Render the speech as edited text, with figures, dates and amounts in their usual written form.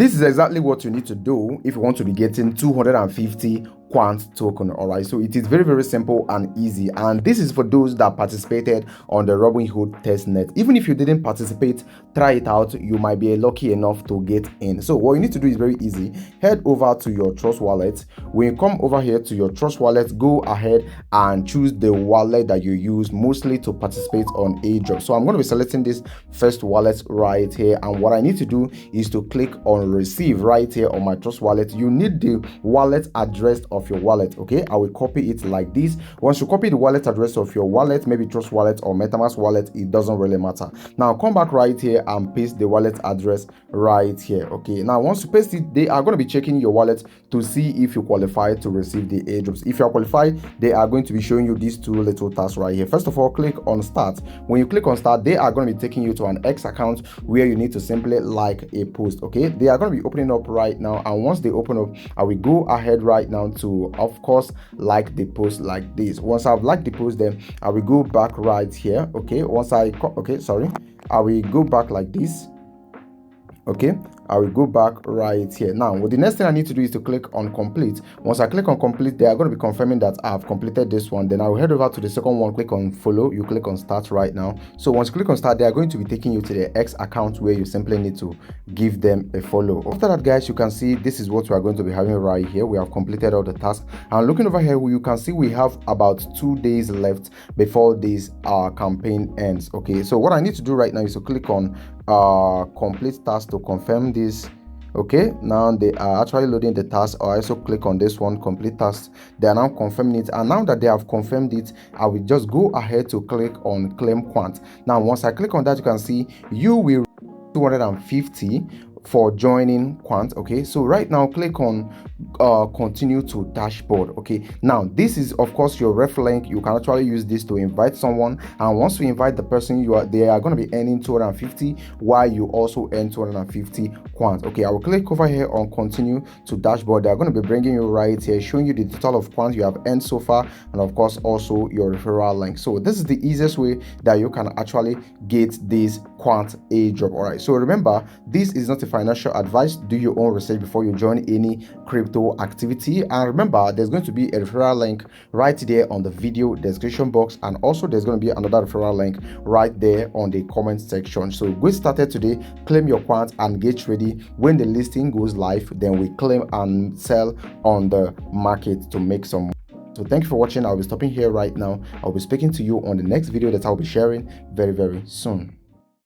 This is exactly what you need to do if you want to be getting 250 Quant token. All right, so it is very, very simple and easy, and this is for those that participated on the Robinhood Testnet. Even if you didn't participate, try it out. You might be lucky enough to get in. So what you need to do is very easy. Head over to your Trust wallet. When you come over here to your Trust wallet, go ahead and choose the wallet that you use mostly to participate on Airdrop. So I'm going to be selecting this first wallet right here, and what I need to do is to click on receive right here on my Trust wallet. You need the wallet address of your wallet. Okay, I will copy it like this. Once you copy the wallet address of your wallet, maybe Trust wallet or MetaMask wallet, it doesn't really matter. Now come back right here and paste the wallet address right here. Okay, now once you paste it, they are going to be checking your wallet to see if you qualify to receive the airdrops. If you are qualified, they are going to be showing you these two little tasks right here. First of all, click on start. When you click on start, they are going to be taking you to an X account where you need to simply like a post. Okay, they are going to be opening up right now, and once they open up, I will go ahead right now to, of course, like the post like this. Once I've liked the post, then I will go back right here. Okay, once I I will go back like this. Okay, I will go back right here. Now, the next thing I need to do is to click on complete. Once I click on complete, they are going to be confirming that I have completed this one. Then I will head over to the second one, click on follow. You click on start right now. So once you click on start, they are going to be taking you to the X account where you simply need to give them a follow. After that, guys, you can see this is what we are going to be having right here. We have completed all the tasks, and looking over here, you can see we have about 2 days left before this campaign ends. Okay, so what I need to do right now is to click on complete task to confirm this. Okay, now they are actually loading the task. I also click on this one, complete task. They are now confirming it, and now that they have confirmed it, I will just go ahead to click on claim Quant. Now once I click on that, you can see you will 250 for joining Quant. Okay, so right now click on continue to dashboard. Okay, now this is of course your ref link. You can actually use this to invite someone, and once you invite the person, they are going to be earning 250 while you also earn 250 Quant. Okay, I will click over here on continue to dashboard. They are going to be bringing you right here, showing you the total of Quant you have earned so far, and of course also your referral link. So this is the easiest way that you can actually get this Quant airdrop. All right, so remember, this is not a financial advice. Do your own research before you join any crypto activity, and remember, there's going to be a referral link right there on the video description box, and also there's going to be another referral link right there on the comment section. So get started today, claim your Quant, and get ready. When the listing goes live, then we claim and sell on the market to make some. So thank you for watching. I'll be stopping here right now. I'll be speaking to you on the next video that I'll be sharing very, very soon.